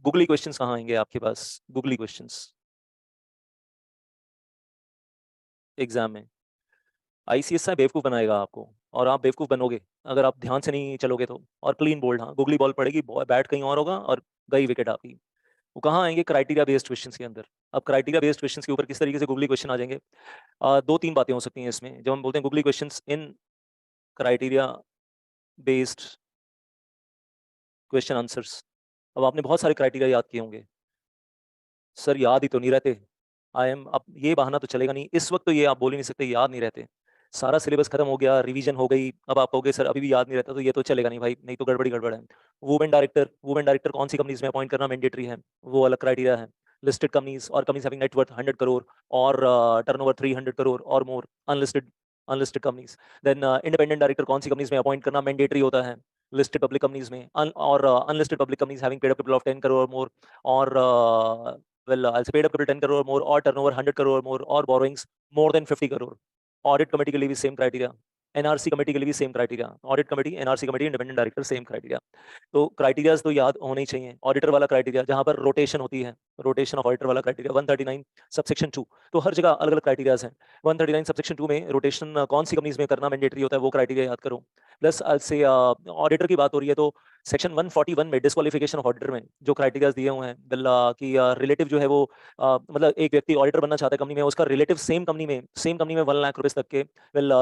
Googly questions कहाँ आएंगे आपके पास? गूगली क्वेश्चंस एग्जाम में आईसीएसआई बेवकूफ बनाएगा आपको, और आप बेवकूफ बनोगे अगर आप ध्यान से नहीं चलोगे तो। और क्लीन बोल्ड, हाँ, गूगली बॉल पड़ेगी, बैट कहीं और होगा और गई विकेट आपकी। वो कहाँ आएंगे? क्राइटेरिया बेस्ड क्वेश्चंस के अंदर। अब क्राइटेरिया बेस्ड क्वेश्चंस के ऊपर किस तरीके से गूगली क्वेश्चन आ जाएंगे? दो तीन बातें हो सकती हैं इसमें जब हम बोलते हैं googly questions in criteria based question answers. अब आपने बहुत सारे क्राइटेरिया याद किए होंगे, सर याद ही तो नहीं रहते। अब ये बहाना तो चलेगा नहीं, इस वक्त तो ये आप बोल ही नहीं सकते याद नहीं रहते। सारा सिलेबस खत्म हो गया, रिवीजन हो गई, अब आप कहोगे सर अभी भी याद नहीं रहता, तो ये तो चलेगा नहीं भाई, नहीं तो गड़बड़ी गड़बड़ है। वुमेन डायरेक्टर कौन सी कंपनीज में अपॉइंट करना मैंडेटरी है, वो अलग क्राइटेरिया है। लिस्टेड कंपनीज और कंपनीज हैविंग नेटवर्थ 100 करोड़ और टर्नओवर 300 करोड़ और more, unlisted unlisted companies. Then independent director कौन सी कंपनीज में अपॉइंट करना मैंडेटरी होता है, लिस्टेड पब्लिक कंपनीज में, और unlisted public companies having paid up capital of 10 crore और मोर, और I'll say paid up capital 10 crore or more, or turnover 100 crore or more, or borrowings more than 50 crore. Audit committee के लिए भी same criteria, NRC committee के लिए भी same criteria, audit committee, NRC committee, independent director, same criteria. तो criterias तो याद होने ही चाहिए। ऑडिटर वाला क्राइटेरिया जहां पर रोटेशन होती है, रोटेशन ऑफ ऑडिटर वाला क्राइटेरिया 139 सबसेक्शन 2। तो हर जगह अलग अलग क्राइटेरियाज हैं। 139 सबसेक्शन 2 में रोटेशन कौन सी कंपनीज में करना मैंडेटरी होता है, वो क्राइटेरिया याद करो। प्लस से ऑडिटर की बात हो रही है तो सेक्शन 141 में डिस्क्वालिफिकेशन ऑफ ऑडिटर में जो क्राइटेरियाज दिए हुए हैं कि रिलेटिव जो है वो मतलब एक व्यक्ति ऑडिटर बनना चाहता है कंपनी में, उसका रिलेटिव सेम कंपनी में 1 लाख रुपए तक के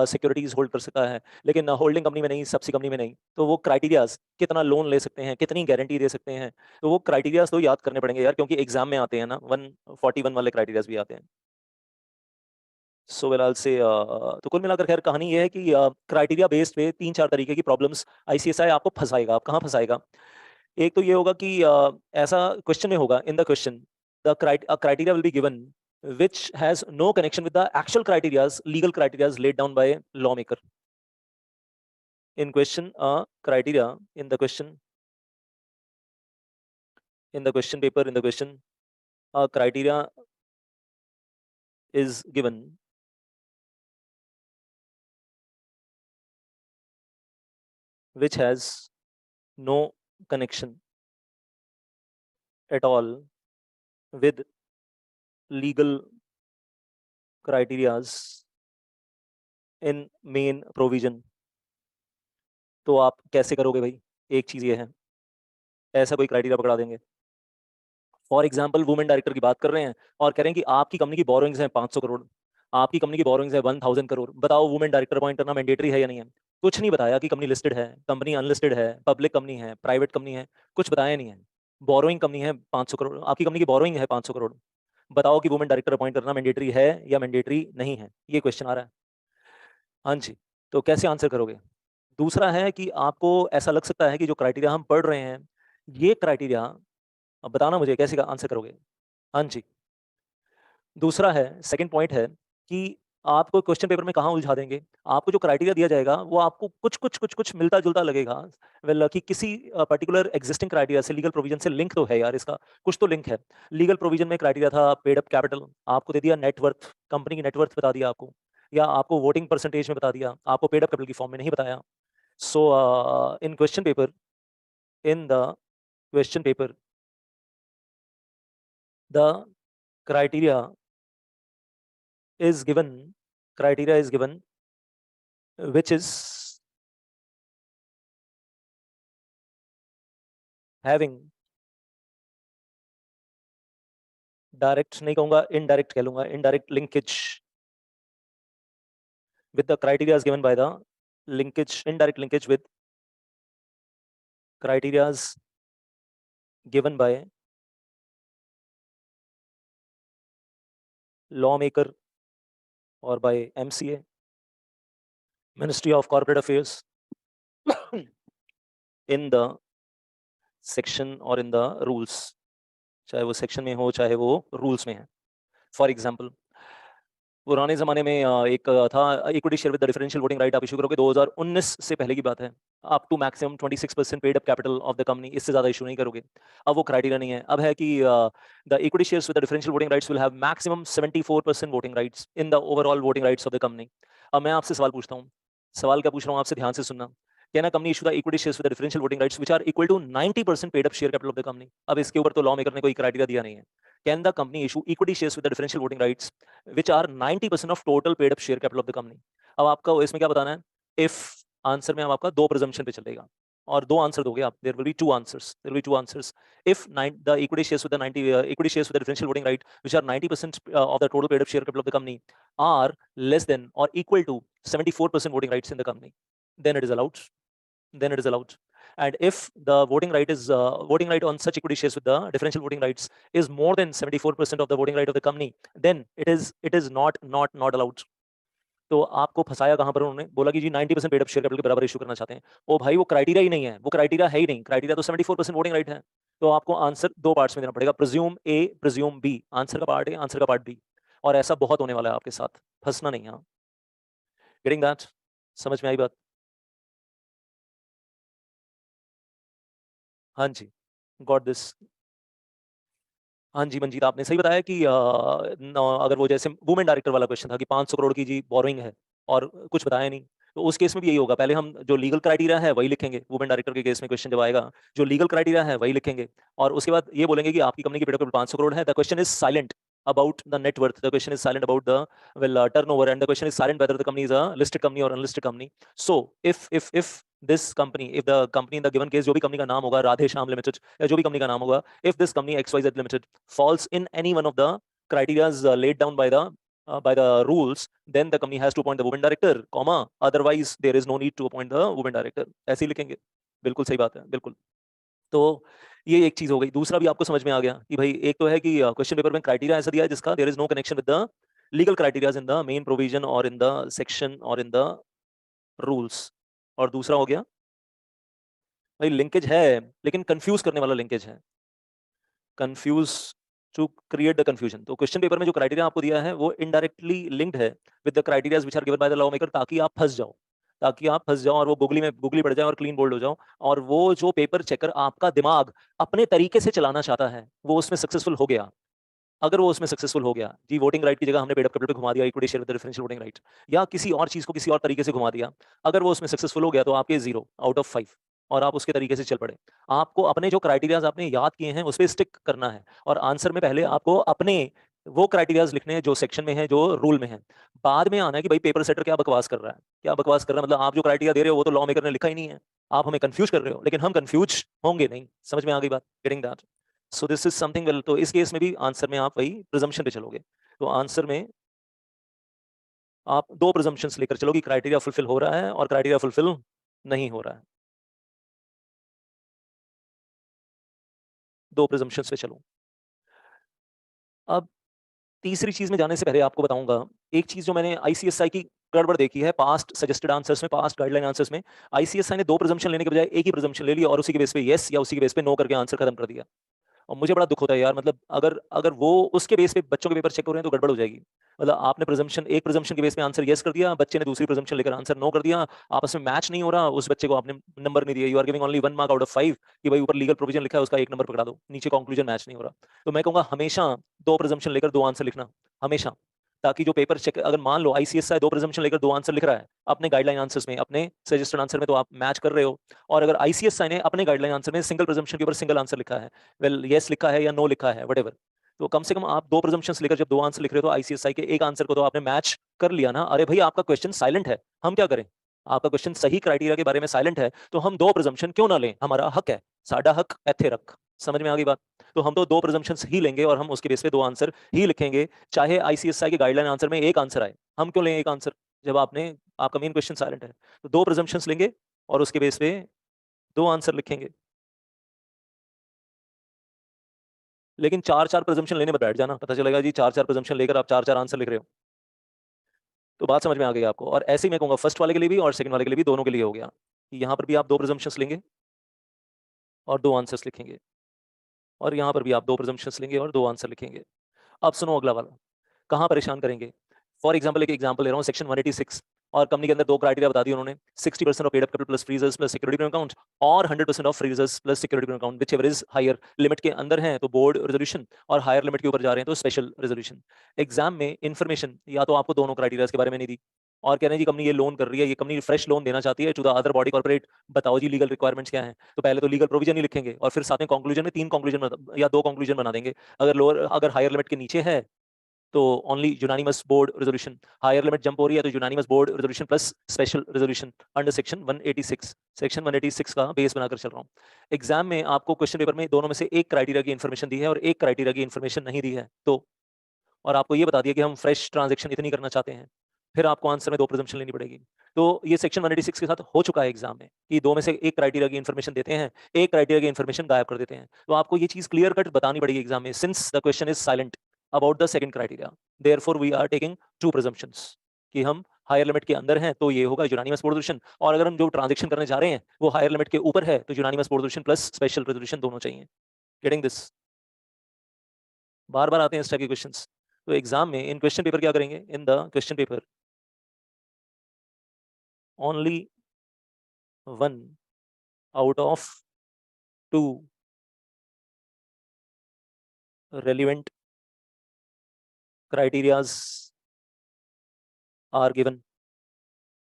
सिक्योरिटीज होल्ड कर सकता है, लेकिन होल्डिंग कंपनी में नहीं, सब्सी कंपनी में नहीं। तो वो क्राइटेरियाज, कितना लोन ले सकते हैं, कितनी गारंटी दे सकते हैं, तो वो क्राइटेरियाज तो याद करने पड़ेंगे यार, क्योंकि एग्जाम में आते हैं ना, 141 वाले क्राइटेरियाज भी आते हैं। सो वेल से तो कुल मिलाकर खैर कहानी ये है कि क्राइटेरिया बेस्ड पे 3-4 तरीके की प्रॉब्लम्स आईसीएसआई आपको फंसाएगा। आप कहाँ फंसाएगा? एक तो ये होगा कि ऐसा क्वेश्चन में होगा, इन the question the criteria will be given which has no connection with the actual criterias, legal criterias laid down by lawmaker. In question, criteria in the question paper, in the question, criteria is given which has no connection at all with legal criterias in main provision. तो आप कैसे करोगे भाई? एक चीज ये है, ऐसा कोई क्राइटेरिया पकड़ा देंगे। फॉर एग्जाम्पल वुमेन डायरेक्टर की बात कर रहे हैं और कह रहे हैं कि आपकी कंपनी की बोरोइंग्स हैं 500 करोड़, आपकी कंपनी की बोरोइंग्स है 1000 करोड़, बताओ वुमेन डायरेक्टर अपॉइंट करना मैंडेटरी है या नहीं है? कुछ नहीं बताया कि कंपनी लिस्टेड है, कंपनी अनलिस्टेड है, पब्लिक कंपनी है, प्राइवेट कंपनी है, कुछ बताया नहीं है। बोरोइंग कंपनी है 500 करोड़, आपकी कंपनी की बोरोइंग है 500 करोड़, बताओ कि वुमेन डायरेक्टर अपॉइंट करना मैंडेटरी है या मैंडेटरी नहीं है? ये क्वेश्चन आ रहा है। हाँ जी, तो कैसे आंसर करोगे? दूसरा है कि आपको ऐसा लग सकता है कि जो क्राइटेरिया हम पढ़ रहे हैं, ये क्राइटेरिया, अब बताना मुझे कैसे आंसर करोगे? हाँ जी। दूसरा है, सेकंड पॉइंट है कि आपको क्वेश्चन पेपर में कहाँ उलझा देंगे? आपको जो क्राइटेरिया दिया जाएगा वो आपको कुछ मिलता-जुलता लगेगा। वेल कि किसी पर्टिकुलर एक्जिस्टिंग क्राइटेरिया से, लीगल प्रोविजन से लिंक तो है यार इसका, कुछ तो लिंक है। लीगल प्रोविजन में क्राइटेरिया था पेड अप कैपिटल, आपको दे दिया नेट वर्थ, कंपनी की नेट वर्थ बता दिया आपको, या आपको वोटिंग परसेंटेज में बता दिया, आपको पेड अप कैपिटल की फॉर्म में नहीं बताया। So in question paper, in the question paper, the criteria is given, criteria is given which is having direct, नहीं कहूंगा indirect, कह लूंगा indirect linkage with the criteria is given by the linkage, indirect linkage with criteria given by lawmaker or by MCA, Ministry of Corporate Affairs, in the section or in the rules, चाहे वो section में हो चाहे वो rules में है। For example पुराने जमाने में एक था equity share with the differential voting right, आप इशू करोगे 2019 से पहले की बात है, up to maximum 26% paid up capital of the company, इससे ज्यादा इशू नहीं करोगे। अब वो क्राइटेरिया नहीं है, अब है कि the equity shares with the differential voting rights will have maximum 74% voting rights in the overall voting rights of the company. अब मैं आपसे सवाल पूछता हूँ, सवाल क्या पूछ रहा हूँ आपसे, ध्यान से सुनना can a company issue the equity shares with differential voting rights which are equal to 90% paid up share capital of the company? अब इसके ऊपर तो लॉ मेकर ने कोई क्राइटेरिया दिया नहीं है। Can the company issue equity shares with differential voting rights which are 90% of total paid up share capital of the company? अब आपका इसमें क्या बताना है? इफ आंसर में हम आपका दो प्रिजम्पशन पे चलेगा और दो आंसर दोगे आप, there will be two answers, there will be two answers. If the equity shares with the 90 equity shares with the differential voting right which are 90% of the total paid up share capital of the company are less than or equal to 74% voting rights in the company, then it is allowed. Then it is allowed. And if the voting right on such equity shares with the differential voting rights is more than 74% of the voting right of the company, then it is not allowed. तो आपको फंसाया कहाँ पर उन्होंने? बोला कि जी 90% paid up share capital के बराबर इशू करना चाहते हैं। ओ भाई वो क्राइटेरिया ही नहीं है, वो क्राइटेरिया है ही नहीं, क्राइटेरिया तो 74% वोटिंग राइट है। तो आपको आंसर दो पार्ट्स में देना पड़ेगा, प्रिज्यूम ए प्रिज्यूम बी, आंसर का पार्ट ए आंसर का पार्ट बी। और ऐसा बहुत होने वाला है आपके साथ, फंसना नहीं है। Getting that? समझ में आई बात? हाँ जी, गॉट दिस। हाँ जी मंजीत, आपने सही बताया कि अगर वो जैसे वुमेन डायरेक्टर वाला क्वेश्चन था कि 500 करोड़ की जी बोरोइंग है और कुछ बताया नहीं, तो उस केस में भी यही होगा। पहले हम जो लीगल क्राइटेरिया है वही लिखेंगे, वुमेन डायरेक्टर के केस में क्वेश्चन जब आएगा जो लीगल क्राइटेरिया है वही लिखेंगे, और उसके बाद ये बोलेंगे कि आपकी कंपनी की पेड अप 500 करोड़ है। The question is silent about the net worth, the question is silent about the turnover, and the question is silent whether the company is a listed company or unlisted company. So if this company, if the company in the given case जो भी company का नाम होगा, Radhe Shyam limited या जो भी company का नाम होगा, if this company XYZ Limited falls in any one of the criteria laid down by the rules, then the company has to appoint the woman director, comma, otherwise there is no need to appoint the woman director। ऐसे ही लिखेंगे। बिल्कुल सही बात है, बिल्कुल। तो ये एक चीज हो गई। दूसरा भी आपको समझ में आ गया कि भाई एक तो है कि क्वेश्चन पेपर में क्राइटेरिया ऐसा दिया है जिसका there is no connection with the legal criterias in the main provision और इन द सेक्शन और इन द रूल्स। और दूसरा हो गया भाई लिंकेज है लेकिन कंफ्यूज करने वाला लिंकेज है, confuse to create the confusion. तो क्वेश्चन पेपर में जो क्राइटेरिया आपको दिया है वो इनडायरेक्टली लिंक्ड है with the criterias which are given by the law maker, ताकि आप फंस जाओ, ताकि आप फंस जाओ और वो गुगली पड़ जाए और क्लीन बोल्ड हो जाओ, और वो जो पेपर चेकर आपका दिमाग अपने तरीके से चलाना चाहता है वो उसमें सक्सेसफुल हो गया। अगर वो उसमें सक्सेसफुल हो गया जी, वोटिंग राइट की जगह हमने पेड अप कैपिटल पे घुमा दिया, equity share with differential voting right, या किसी और चीज को किसी और तरीके से घुमा दिया, अगर वो उसमें सक्सेसफुल हो गया तो आपके 0 आउट ऑफ 5 और आप उसके तरीके से चल पड़े। आपको अपने जो क्राइटेरियाज आपने याद किए हैं उस पर स्टिक करना है, और आंसर में पहले आपको अपने वो क्राइटेरियाज लिखने हैं जो सेक्शन में है, जो रूल में है। बाद में आना है कि भाई पेपर सेटर क्या बकवास कर रहा है, क्या बकवास कर रहा है, मतलब आप जो क्राइटेरिया दे रहे हो वो तो लॉ मेकर ने लिखा ही नहीं है, आप हमें कंफ्यूज कर रहे हो, लेकिन हम कंफ्यूज होंगे नहीं। समझ में आ गई बात? Getting that? So this is something well. तो इस केस में भी आंसर में आप वही प्रिजम्पशन पे चलोगे। तो आंसर में आप दो प्रिजम्पशंस लेकर चलोगे, क्राइटेरिया फुलफिल हो रहा है और क्राइटेरिया फुलफिल नहीं हो रहा है। दो प्रिजम्पशंस पे चलो। अब तीसरी चीज में जाने से पहले आपको बताऊंगा एक चीज जो मैंने आईसीएसआई की गड़बड़ देखी है पास्ट सजेस्टेड आंसर्स में, पास्ट गाइडलाइन आंसर्स में। आईसीएसआई ने दो प्रिजम्पशन लेने के बजाय एक ही प्रिजम्पशन ले लिया और उसी के बेस पे यस या उसी के बेस पे नो करके आंसर खत्म कर दिया। और मुझे बड़ा दुख होता है यार, मतलब अगर अगर वो उसके बेस पे बच्चों के पेपर चेक हो रहे हैं तो गड़बड़ हो जाएगी। मतलब आपने प्रिजम्पशन एक प्रिजम्पशन के बेस पे आंसर यस कर दिया, बच्चे ने दूसरी प्रिजम्पशन लेकर आंसर नो कर दिया, आपस में मैच नहीं हो रहा, उस बच्चे को आपने नंबर नहीं दिया, you are giving only 1 mark out of 5 कि भाई ऊपर लीगल प्रोविजन लिखा है उसका 1 नंबर पकड़ा दो, नीचे कंक्लूजन मैच नहीं हो रहा। तो मैं कहूंगा हमेशा दो प्रिजम्पशन लेकर दो आंसर लिखना, हमेशा, ताकि जो पेपर चेक, अगर मान लो आईसीएसआई दो प्रिजम्पशन लेकर दो आंसर लिख रहा है अपने गाइडलाइन आंसर्स में, अपने सजेस्टेड आंसर में, तो आप मैच कर रहे हो। और अगर आईसीएसआई ने अपने गाइडलाइन आंसर में सिंगल प्रिजम्पशन के ऊपर सिंगल आंसर लिखा है, वेल यस लिखा है या नो लिखा है व्हाटएवर, तो कम से कम आप दो प्रिजम्पशंस लेकर जब दो आंसर लिख रहे हो तो आईसीएसआई के एक आंसर को तो आपने मैच कर लिया ना। अरे भाई आपका क्वेश्चन साइलेंट है, हम क्या करें? आपका क्वेश्चन सही क्राइटेरिया के बारे में साइलेंट है, तो हम दो प्रिजम्पशन क्यों ना लें? हमारा हक है, साडा हक एथे रख। समझ में आ गई बात? तो हम तो दो प्रिजम्पशंस ही लेंगे और हम उसके बेस पे दो आंसर ही लिखेंगे, चाहे आईसीएसआई के गाइडलाइन आंसर में एक आंसर आए। हम क्यों लें एक आंसर जब आपने, आपका मेन क्वेश्चन साइलेंट है? तो दो प्रिजम्पशंस लेंगे और उसके बेस पे दो आंसर लिखेंगे। लेकिन चार चार प्रिजम्पशन लेने मत बैठ जाना, पता चलेगा जी चार चार प्रिजम्पशन लेकर आप चार चार आंसर लिख रहे हो। तो बात समझ में आ गई आपको? और ऐसे ही मैं कहूंगा फर्स्ट वाले के लिए भी और सेकंड वाले के लिए भी, दोनों के लिए हो गया कि यहाँ पर भी आप दो प्रिजम्पशंस लेंगे और दो आंसर्स लिखेंगे, और यहाँ पर भी आप दो प्रिजम्पशंस लेंगे और दो आंसर लिखेंगे। अब सुनो अगला वाला, कहाँ परेशान करेंगे। फॉर एग्जाम्पल एक एग्जाम्पल ले रहा हूँ, सेक्शन 186, और कंपनी के अंदर दो क्राइटेरिया बता दिए उन्होंने, 60% of paid up capital plus free reserves plus security account, और 100% of free reserves plus security account, which ever is higher. Limit के अंदर है तो बोर्ड रेजोल्यूशन, और हायर लिमिट के ऊपर जा रहे हैं तो स्पेशल रेजोल्यूशन। एग्जाम में इन्फॉर्मेशन या तो आपको दोनों क्राइटेरिया के बारे में नहीं दी, और कह रहे हैं जी कंपनी ये लोन कर रही है, ये कंपनी फ्रेश लोन देना चाहती है to the other body corporate, बताओ जी लीगल रिक्वायरमेंट्स क्या हैं। तो पहले तो लीगल प्रोविजन ही लिखेंगे और फिर साथ में कंक्लूजन में 3 कंक्लूजन या 2 कंक्लूजन बना देंगे। अगर हायर लिमिट के नीचे है तो only unanimous board resolution, higher limit jump हो रही है तो unanimous board resolution plus special resolution under section 186। Section 186 का बेस बनाकर चल रहा हूँ। एग्जाम में आपको क्वेश्चन पेपर में दोनों में से एक क्राइटेरिया की इन्फॉर्मेशन दी है और एक क्राइटेरिया की इन्फॉर्मेशन नहीं दी है, तो और आपको ये बता दिया कि हम फ्रेश ट्रांजेक्शन इतनी करना चाहते हैं, फिर आपको आंसर में 2 प्रिजम्पशन लेनी पड़ेगी। तो ये सेक्शन 186 के साथ हो चुका है एग्जाम में कि 2 में से एक क्राइटेरिया की इन्फॉर्मेशन देते हैं, एक क्राइटेरिया की इन्फॉर्मेशन गायब कर देते हैं। तो आपको ये चीज क्लियर कट बतानी पड़ेगी एग्जाम में, since the question is silent about the second criteria, therefore we are taking 2 presumptions कि हम हायर लिमिट के अंदर हैं तो ये होगा यूनानिमस बोर्ड रेजोल्यूशन, और अगर हम जो ट्रांजेक्शन करने जा रहे हैं वो हायर लिमिट के ऊपर है तो unanimous board resolution plus special resolution दोनों चाहिए। Getting this? बार बार आते हैं इस टाइप के क्वेश्चंस। तो एग्जाम में इन क्वेश्चन पेपर क्या करेंगे, इन the question paper only 1 out of 2 relevant criterias are given।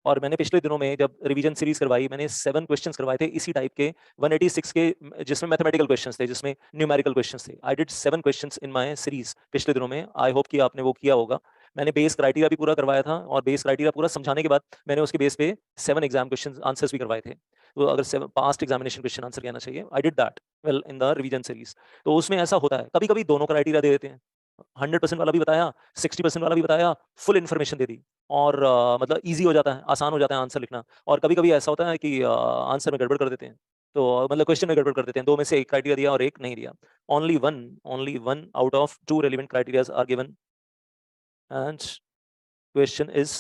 और मैंने पिछले दिनों में जब रिवीजन सीरीज करवाई मैंने 7 क्वेश्चंस करवाए थे इसी टाइप के 186 के, जिसमें मैथमेटिकल क्वेश्चंस थे, जिसमें न्यूमेरिकल क्वेश्चंस थे। I did 7 questions in my series पिछले दिनों में, आई होप कि आपने वो किया होगा। मैंने बेस क्राइटेरिया भी पूरा करवाया था और बेस क्राइटेरिया पूरा समझाने के बाद मैंने उसके बेस पे 7 एग्जाम क्वेश्चन आंसर्स भी करवाए थे। तो अगर 7 पास्ट एग्जामिनेशन क्वेश्चन आंसर कहना चाहिए, I did that well in the revision series. तो उसमें ऐसा होता है कभी कभी दोनों क्राइटेरिया दे देते हैं, 100% वाला भी बताया, 60% वाला भी बताया, फुल इन्फॉर्मेशन दे दी और मतलब ईजी हो जाता है, आसान हो जाता है आंसर लिखना। और कभी कभी ऐसा होता है कि आंसर में गड़बड़ कर देते हैं, तो मतलब क्वेश्चन में गड़बड़ कर देते हैं, 2 में से एक क्राइटेरिया दिया और एक नहीं दिया। Only one out of 2 relevant criterias are given and question is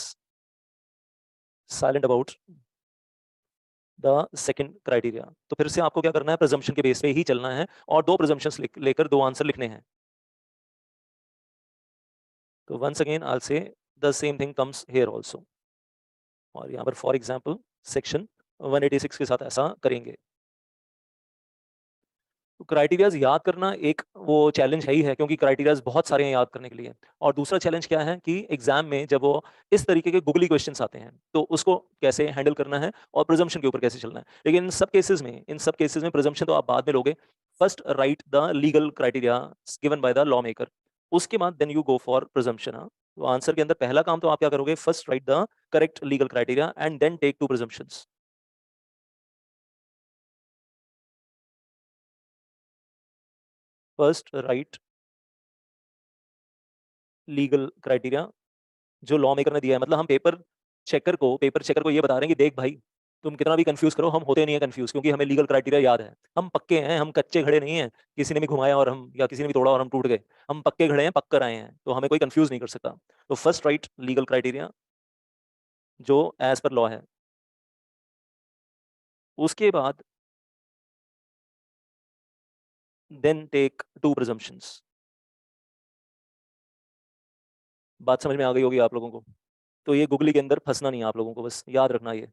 silent about the second criteria. तो फिर से आपको क्या करना है, प्रिजम्पशन के बेस पे ही चलना है और 2 प्रिजम्पशंस लेकर 2 आंसर लिखने हैं। तो once again I will say the same thing comes here also, और यहाँ पर फॉर एग्जाम्पल सेक्शन 186 के साथ ऐसा करेंगे। तो क्राइटेरियाज याद करना एक वो चैलेंज है ही है, क्योंकि क्राइटेरियाज बहुत सारे हैं याद करने के लिए। और दूसरा चैलेंज क्या है कि एग्जाम में जब वो इस तरीके के गूगली क्वेश्चंस आते हैं तो उसको कैसे हैंडल करना है और प्रिजम्पशन के ऊपर कैसे चलना है। लेकिन इन सब केसेस में प्रिजम्पशन तो आप बाद में लोगे। First write the legal criteria given by the law maker, उसके बाद then you go for presumption. तो आंसर के अंदर पहला काम तो आप क्या करोगे, first write the correct legal criteria and then take 2 presumptions. First write legal criteria जो लॉ मेकर ने दिया है, मतलब हम पेपर चेकर को ये बता रहे हैं कि देख भाई, तुम कितना भी कंफ्यूज करो हम होते नहीं है कंफ्यूज, क्योंकि हमें लीगल क्राइटेरिया याद है, हम पक्के हैं, हम कच्चे खड़े नहीं हैं, किसी ने भी घुमाया और हम या किसी ने भी तोड़ा और हम टूट गए, हम पक्के खड़े हैं, पक कर आए हैं, तो हमें कोई कंफ्यूज नहीं कर सकता। तो फर्स्ट राइट लीगल क्राइटेरिया जो एज पर लॉ है, उसके बाद देन टेक 2 प्रिजम्पशंस। बात समझ में आ गई होगी आप लोगों को। तो ये गुगली के अंदर फंसना नहीं है आप लोगों को, बस याद रखना ये।